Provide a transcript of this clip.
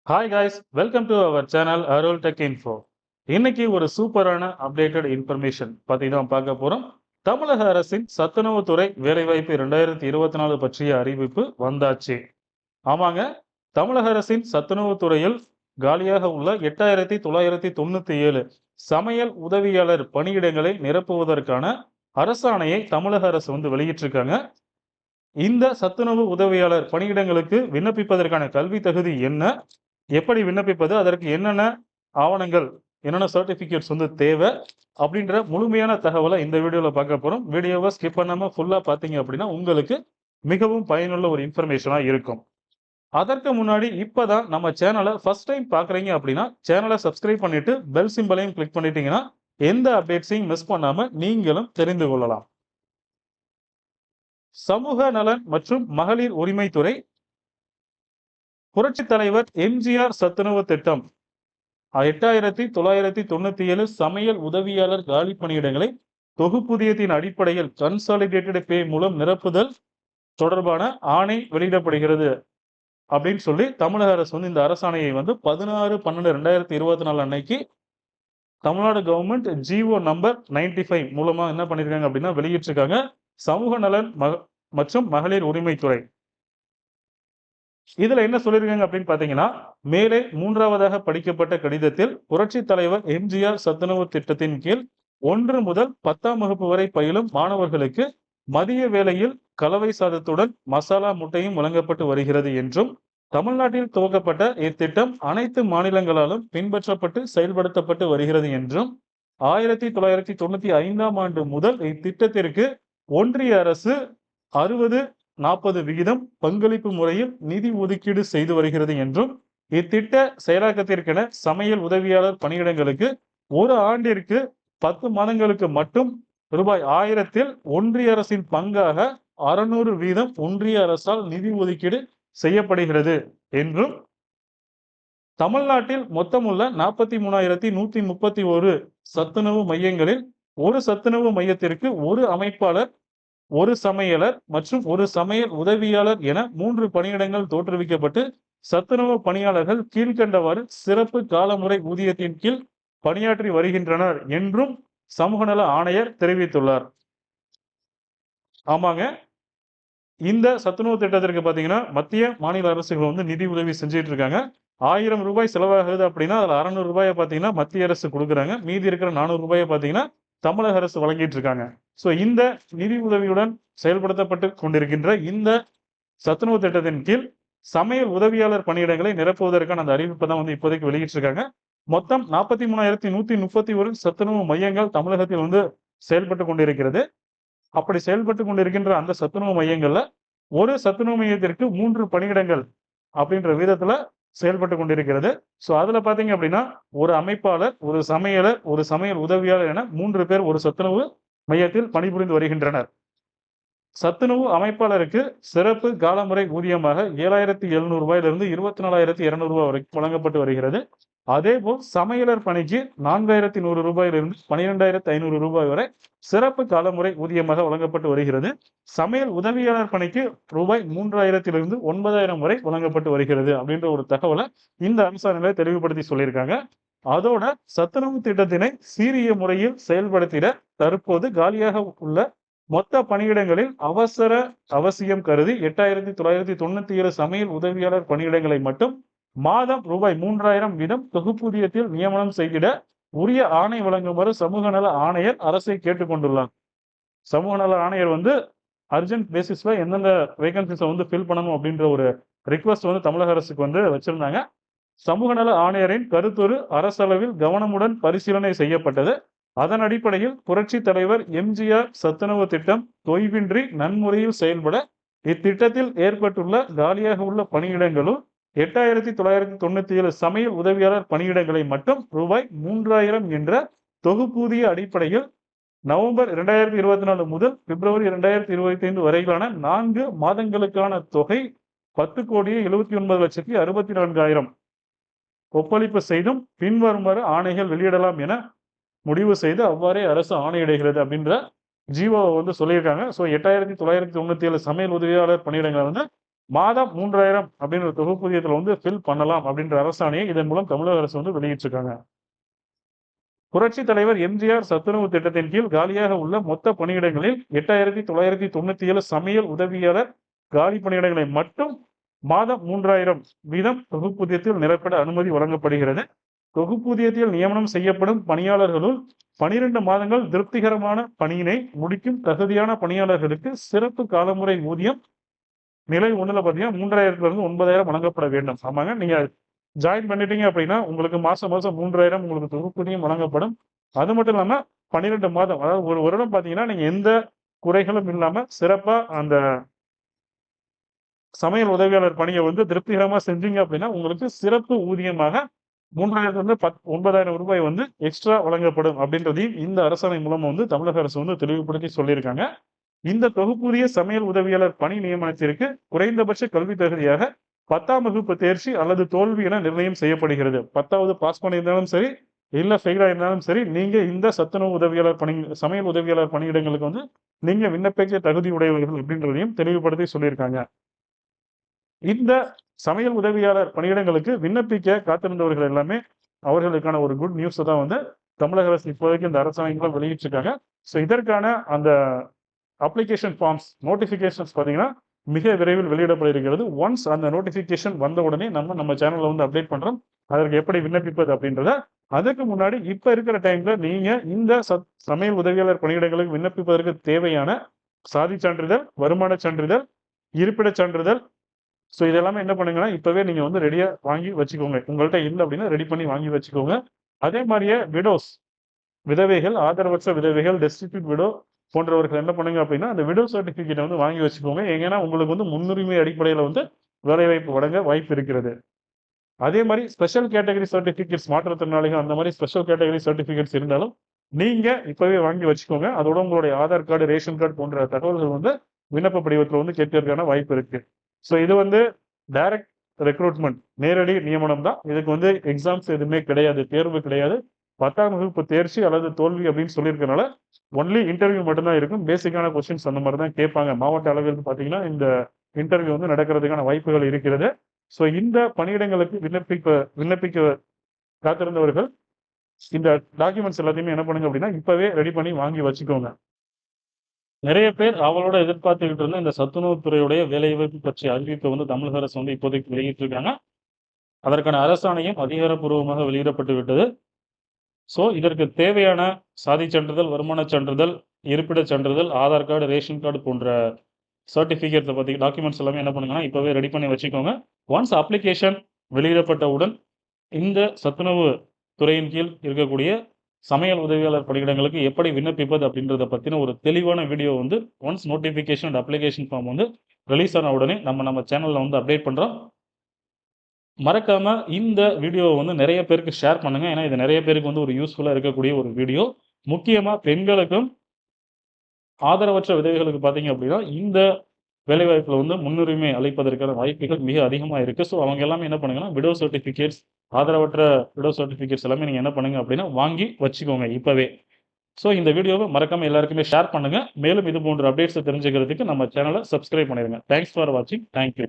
Hi guys, welcome to our channel Arul tech info. இன்னைக்கு ஒரு சூப்பரான அப்டேட்டட் இன்ஃபர்மேஷன் பத்தி தான் பார்க்க போறோம். தமிழக அரசின் சத்துணவுத்துறை வேலைவாய்ப்பு 2024 பற்றிய அறிவிப்பு வந்தாச்சு. ஆமாங்க, தமிழக அரசின் சத்துணவுத்துறையில் காலியாக உள்ள 8997 சமையல் உதவியாளர் பணியிடங்களை நிரப்புவதற்கான அரசாணையை தமிழக அரசு வெளியிட்டிருக்காங்க. இந்த சத்துணவு உதவியாளர் பணியிடங்களுக்கு விண்ணப்பிப்பதற்கான கல்வி தகுதி என்ன, எப்படி விண்ணப்பிப்பது, அதற்கு என்னென்ன ஆவணங்கள், என்னென்ன சர்டிபிகேட்ஸ் தேவை அப்படின்ற முழுமையான தகவலை இந்த வீடியோவில் பார்க்க போறோம். வீடியோவை ஸ்கிப் பண்ணாம ஃபுல்லா பார்த்தீங்க அப்படின்னா உங்களுக்கு மிகவும் பயனுள்ள ஒரு இன்ஃபர்மேஷனா இருக்கும். அதற்கு முன்னாடி இப்பதான் நம்ம சேனலை ஃபர்ஸ்ட் டைம் பார்க்குறீங்க அப்படின்னா சேனலை சப்ஸ்கிரைப் பண்ணிட்டு பெல் சிம்பலையும் கிளிக் பண்ணிட்டீங்கன்னா எந்த அப்டேட்ஸையும் மிஸ் பண்ணாம நீங்களும் தெரிந்து கொள்ளலாம். சமூக நலன் மற்றும் மகளிர் உரிமைத்துறை புரட்சி தலைவர் எம்ஜிஆர் சத்துணவு திட்டம் 8997 சமையல் உதவியாளர் காலி பணியிடங்களை தொகுப்பூதியத்தின் அடிப்படையில் கன்சாலிடேட்டட் பே மூலம் நிரப்புதல் தொடர்பான ஆணை வெளியிடப்படுகிறது அப்படின்னு சொல்லி தமிழக அரசு இந்த அரசாணையை 16/12/2024 அன்னைக்கு தமிழ்நாடு கவர்மெண்ட் ஜிஓ நம்பர் 95 மூலமா என்ன பண்ணிருக்காங்க அப்படின்னா வெளியிட்டிருக்காங்க. சமூக நலன் மற்றும் மகளிர் உரிமைத்துறை இதுல என்ன சொல்லிருக்காங்க அப்படின்னு பாத்தீங்கன்னா, மேலே மூன்றாவதாக படிக்கப்பட்ட கடிதத்தில் புரட்சி தலைவர் எம்ஜிஆர் சத்துணவு திட்டத்தின் கீழ் 1 முதல் 10ஆம் வகுப்பு வரை பயிலும் மாணவர்களுக்கு மதிய வேளையில் கலவை சாதத்துடன் மசாலா முட்டையும் வழங்கப்பட்டு வருகிறது என்றும், தமிழ்நாட்டில் துவக்கப்பட்ட இத்திட்டம் அனைத்து மாநிலங்களாலும் பின்பற்றப்பட்டு செயல்படுத்தப்பட்டு வருகிறது என்றும், 1995ஆம் ஆண்டு முதல் இத்திட்டத்திற்கு ஒன்றிய அரசு 60-40 விகிதம் பங்களிப்பு முறையில் நிதி ஒதுக்கீடு செய்து வருகிறது என்றும், இத்திட்ட செயலாக்கத்திற்கென சமையல் உதவியாளர் பணியிடங்களுக்கு ஒரு ஆண்டிற்கு 10 மாதங்களுக்கு மட்டும் ரூபாய் 1000 ஒன்றிய அரசின் பங்காக 600 வீதம் ஒன்றிய அரசால் நிதி ஒதுக்கீடு செய்யப்படுகிறது என்றும், தமிழ்நாட்டில் மொத்தமுள்ள 43,131 சத்துணவு மையங்களில் ஒரு சத்துணவு மையத்திற்கு ஒரு அமைப்பாளர், ஒரு சமையலர் மற்றும் ஒரு சமையல் உதவியாளர் என 3 பணியிடங்கள் தோற்றுவிக்கப்பட்டு சத்துணவு பணியாளர்கள் கீழ்கண்டவாறு சிறப்பு காலமுறை ஊதியத்தின் கீழ் பணியாற்றி வருகின்றனர் என்றும் சமூக நல ஆணையர் தெரிவித்துள்ளார். ஆமாங்க, இந்த சத்துணவு திட்டத்திற்கு பாத்தீங்கன்னா மத்திய மாநில அரசுகள் நிதி உதவி செஞ்சுட்டு இருக்காங்க. 1000 ரூபாய் செலவாகுது அப்படின்னா அதுல 600 ரூபாயை பாத்தீங்கன்னா மத்திய அரசு கொடுக்குறாங்க. மீதி இருக்கிற 400 ரூபாயை பாத்தீங்கன்னா தமிழக அரசு வழங்கிட்டு இருக்காங்க. இந்த நிதி உதவியுடன் செயல்படுத்தப்பட்டு கொண்டிருக்கின்ற இந்த சத்துணவு திட்டத்தின் கீழ் சமையல் உதவியாளர் பணியிடங்களை நிரப்புவதற்கான அந்த அறிவிப்பை தான் இப்போதைக்கு வெளியிட்டிருக்காங்க. மொத்தம் 43,131 சத்துணவு மையங்கள் தமிழகத்தில் செயல்பட்டு கொண்டிருக்கிறது. அப்படி செயல்பட்டு கொண்டிருக்கின்ற அந்த சத்துணவு மையங்கள்ல ஒரு சத்துணவு மையத்திற்கு 3 பணியிடங்கள் அப்படின்ற விதத்துல செயல்பட்டு கொண்டிருக்கிறது. அதுல பாத்தீங்க அப்படின்னா ஒரு அமைப்பாளர், ஒரு சமையலர், ஒரு சமையல் உதவியாளர் என 3 பேர் ஒரு சத்துணவு மையத்தில் பணிபுரிந்து வருகின்றனர். சத்துணவு அமைப்பாளருக்கு சிறப்பு காலமுறை ஊதியமாக 7,700 ரூபாயிலிருந்து 24,200 ரூபாய் வரைக்கும் வழங்கப்பட்டு வருகிறது. அதேபோல் சமையலர் பணிக்கு 4,100 ரூபாயிலிருந்து 12,500 ரூபாய் வரை சிறப்பு காலமுறை ஊதியமாக வழங்கப்பட்டு வருகிறது. சமையல் உதவியாளர் பணிக்கு ரூபாய் 3,000 9,000 வரை வழங்கப்பட்டு வருகிறது அப்படின்ற ஒரு தகவலை இந்த அரசாணையில தெளிவுபடுத்தி சொல்லியிருக்காங்க. அதோட சத்துணவு திட்டத்தினை சீரிய முறையில் செயல்படுத்திட தற்போது காலியாக உள்ள மொத்த பணியிடங்களில் அவசியம் கருதி 8,997 சமையல் உதவியாளர் பணியிடங்களை மட்டும் மாதம் ரூபாய் 3,000 வீதம் தொகுப்பூதியத்தில் நியமனம் செய்திட உரிய ஆணை வழங்குமாறு சமூக நல ஆணையர் அரசை கேட்டுக்கொண்டுள்ளார். சமூக நல ஆணையர் அர்ஜென்ட் பேசிஸ்ல எந்தெந்த வேகன்சிஸை ஃபில் பண்ணணும் அப்படின்ற ஒரு ரிக்வஸ்ட் தமிழக அரசுக்கு வச்சிருந்தாங்க. சமூக நல ஆணையரின் கருத்துரு அரசளவில் கவனமுடன் பரிசீலனை செய்யப்பட்டது. அதன் அடிப்படையில் புரட்சி தலைவர் எம்ஜிஆர் சத்துணவு திட்டம் தொய்வின்றி நன்முறையில் செயல்பட இத்திட்டத்தில் ஏற்பட்டுள்ள காலியாக உள்ள பணியிடங்களும் 8,997 சமையல் உதவியாளர் பணியிடங்களை மட்டும் ரூபாய் 3,000 என்ற தொகுப்பூதிய அடிப்படையில் நவம்பர் 2024 முதல் பிப்ரவரி 2025 வரையிலான 4 மாதங்களுக்கான தொகை 10,79,64,000 ஒப்பளிப்பு செய்தும் பின்வருமாறு ஆணைகள் வெளியிடலாம் என முடிவு செய்து அவ்வாறே அரசு ஆணையிடுகிறது அப்படின்ற ஜிஓ சொல்லியிருக்காங்க. 8,997 சமையல் உதவியாளர் பணியிடங்களை மாதம் 3000 அப்படின்ற தொகுப்பூதியத்துல வந்து ஃபில் பண்ணலாம் அப்படின்ற அரசாணையை இதன் மூலம் தமிழக அரசு வந்து வெளியிட்டிருக்காங்க. புரட்சி தலைவர் எம்ஜிஆர் சத்துணவு திட்டத்தின் கீழ் காலியாக உள்ள மொத்த பணியிடங்களில் 8997 சமையல் உதவியாளர் காலி பணியிடங்களை மட்டும் மாதம் 3000 வீதம் தொகுப்பூதியத்தில் நிரப்பட அனுமதி வழங்கப்படுகிறது. தொகுப்பூதியத்தில் நியமனம் செய்யப்படும் பணியாளர்களுள் 12 மாதங்கள் திருப்திகரமான பணியினை முடிக்கும் தகுதியான பணியாளர்களுக்கு சிறப்பு காலமுறை ஊதியம் நிலை 1ல பார்த்தீங்கன்னா 3000 இருந்து 9000 வழங்கப்பட வேண்டும். ஆமாங்க, நீங்க ஜாயின் பண்ணிட்டீங்க அப்படின்னா உங்களுக்கு மாசம் 3000 உங்களுக்கு தொகுப்பூதியம் வழங்கப்படும். அது மட்டும் இல்லாம 12 மாதம், அதாவது ஒரு வருடம் பார்த்தீங்கன்னா நீங்க எந்த குறைகளும் இல்லாம சிறப்பா அந்த சமையல் உதவியாளர் பணியை வந்து திருப்திகரமா செஞ்சீங்க அப்படின்னா உங்களுக்கு சிறப்பு ஊதியமாக 3000 இருந்து 9000 ரூபாய் வந்து எக்ஸ்ட்ரா வழங்கப்படும் அப்படின்றதையும் இந்த அரசாணை மூலம் வந்து தமிழக அரசு வந்து தெளிவுபடுத்தி சொல்லியிருக்காங்க. இந்த தொகுப்பூதிய சமையல் உதவியாளர் பணி நியமனத்திற்கு குறைந்தபட்ச கல்வி தகுதியாக 10ஆம் வகுப்பு தேர்ச்சி அல்லது தோல்வி என நிர்ணயம் செய்யப்படுகிறது. 10வது பாஸ் பண்ணியிருந்தாலும் சரி, இல்ல ஃபெயிலா இருந்தாலும் சரி, நீங்க இந்த சத்துணவு உதவியாளர் பணி சமையல் உதவியாளர் பணியிடங்களுக்கு வந்து நீங்க விண்ணப்பிக்க தகுதி உடையவர்கள் அப்படின்றதையும் தெளிவுபடுத்தி சொல்லியிருக்காங்க. இந்த சமையல் உதவியாளர் பணியிடங்களுக்கு விண்ணப்பிக்க காத்திருந்தவர்கள் எல்லாமே அவர்களுக்கான ஒரு குட் நியூஸ் தான் வந்து தமிழக அரசு இப்போதைக்கு இந்த அரசாணைகளை வெளியிட்டிருக்காங்க. ஸோ இதற்கான அந்த அப்ளிகேஷன் ஃபார்ம்ஸ் நோட்டிஃபிகேஷன்ஸ் பார்த்தீங்கன்னா மிக விரைவில் வெளியிடப்பட இருக்கிறது. ஒன்ஸ் அந்த நோட்டிஃபிகேஷன் வந்த உடனே நம்ம சேனல்ல வந்து அப்டேட் பண்றோம். அதற்கு எப்படி விண்ணப்பிப்பது அப்படின்றத. அதுக்கு முன்னாடி இப்ப இருக்கிற டைம்ல நீங்க இந்த சமையல் உதவியாளர் பணியிடங்களுக்கு விண்ணப்பிப்பதற்கு தேவையான சாதி சான்றிதழ், வருமான சான்றிதழ், இருப்பிடச் சான்றிதழ், ஸோ இதெல்லாமே என்ன பண்ணுங்கன்னா இப்பவே நீங்க வந்து ரெடியா வாங்கி வச்சுக்கோங்க. உங்கள்கிட்ட இல்லை அப்படின்னா ரெடி பண்ணி வாங்கி வச்சுக்கோங்க. அதே மாதிரியே விடோஸ், விதவைகள், ஆதரவற்ற விதவைகள், டெஸ்டிடியூட் விடோ போன்றவர்கள் என்ன பண்ணுங்க அப்படின்னா அந்த விடோ சர்டிபிகேட் வந்து வாங்கி வச்சுக்கோங்க. ஏன்னா உங்களுக்கு வந்து முன்னுரிமை அடிப்படையில் வந்து வேலைவாய்ப்பு வழங்க வாய்ப்பு இருக்கிறது. அதே மாதிரி ஸ்பெஷல் கேட்டகரி சர்டிபிகேட்ஸ், மாற்றுத்திறனாளிகள் அந்த மாதிரி ஸ்பெஷல் கேட்டகரி சர்டிபிகேட்ஸ் இருந்தாலும் நீங்க இப்பவே வாங்கி வச்சுக்கோங்க. அதோட உங்களுடைய ஆதார் கார்டு, ரேஷன் கார்டு போன்ற தகவல்கள் வந்து விண்ணப்ப படிவத்தில் வந்து கேட்கறதுக்கான வாய்ப்பு இருக்கு. ஸோ இது வந்து டைரக்ட் ரெக்ரூட்மெண்ட், நேரடி நியமனம் தான். இதுக்கு வந்து எக்ஸாம்ஸ் எதுவுமே கிடையாது, தேர்வு கிடையாது. 10ஆம் வகுப்பு தேர்ச்சி அல்லது தோல்வி அப்படின்னு சொல்லியிருக்கனால ஒன்லி இன்டர்வியூ மட்டும்தான் இருக்கும். பேசிக்கான கொஸ்டின்ஸ் அந்த மாதிரி தான் கேட்பாங்க. மாவட்ட அளவில் பார்த்தீங்கன்னா இந்த இன்டர்வியூ வந்து நடக்கிறதுக்கான வாய்ப்புகள் இருக்கிறது. ஸோ இந்த பணியிடங்களுக்கு விண்ணப்பிக்க காத்திருந்தவர்கள் இந்த டாக்குமெண்ட்ஸ் எல்லாத்தையுமே என்ன பண்ணுங்க அப்படின்னா இப்பவே ரெடி பண்ணி வாங்கி வச்சுக்கோங்க. நிறைய பேர் அவளோட எதிர்பார்த்துக்கிட்டு இருந்த இந்த சத்துணவுத்துறையுடைய வேலைவாய்ப்பு பற்றிய அறிவிப்பை வந்து தமிழக அரசு வந்து இப்போதைக்கு வெளியிட்டிருக்காங்க. அதற்கான அரசாணையும் அதிகாரப்பூர்வமாக வெளியிடப்பட்டு விட்டது. ஸோ இதற்கு தேவையான சாதி சான்றிதழ், வருமான சான்றிதழ், இருப்பிடச் சான்றிதழ், ஆதார் கார்டு, ரேஷன் கார்டு போன்ற சர்டிஃபிகேட்ஸை பற்றி டாக்குமெண்ட்ஸ் எல்லாமே என்ன பண்ணுங்கன்னா இப்போவே ரெடி பண்ணி வச்சுக்கோங்க. ஒன்ஸ் அப்ளிகேஷன் வெளியிடப்பட்டவுடன் இந்த சத்துணவு துறையின் கீழ் இருக்கக்கூடிய சமையல் உதவியாளர் பணியிடங்களுக்கு எப்படி விண்ணப்பிப்பது அப்படின்றத பற்றின ஒரு தெளிவான வீடியோ வந்து once notification and application form வந்து ரிலீஸ் ஆன உடனே நம்ம சேனலில் வந்து அப்டேட் பண்ணுறோம். மறக்காம இந்த வீடியோவை வந்து நிறைய பேருக்கு ஷேர் பண்ணுங்க. ஏன்னா இது நிறைய பேருக்கு வந்து ஒரு யூஸ்ஃபுல்லா இருக்கக்கூடிய ஒரு வீடியோ. முக்கியமா பெண்களுக்கும் ஆதரவற்ற விதவைகளுக்கு பார்த்தீங்க அப்படின்னா இந்த வேலைவாய்ப்புல வந்து முன்னுரிமை அளிப்பதற்கான வாய்ப்புகள் மிக அதிகமா இருக்கு. ஸோ அவங்க எல்லாமே என்ன பண்ணுங்கன்னா விடோ சர்டிஃபிகேட்ஸ், ஆதரவற்ற விடோ சர்டிஃபிகேட்ஸ் எல்லாமே நீங்க என்ன பண்ணுங்க அப்படின்னா வாங்கி வச்சுக்கோங்க இப்பவே. ஸோ இந்த வீடியோவை மறக்காம எல்லாருக்குமே ஷேர் பண்ணுங்க. மேலும் இது போன்ற அப்டேட்ஸை தெரிஞ்சுக்கிறதுக்கு நம்ம சேனலை சப்ஸ்கிரைப் பண்ணிடுங்க. தேங்க்ஸ் ஃபார் வாட்சிங். தேங்க்யூ.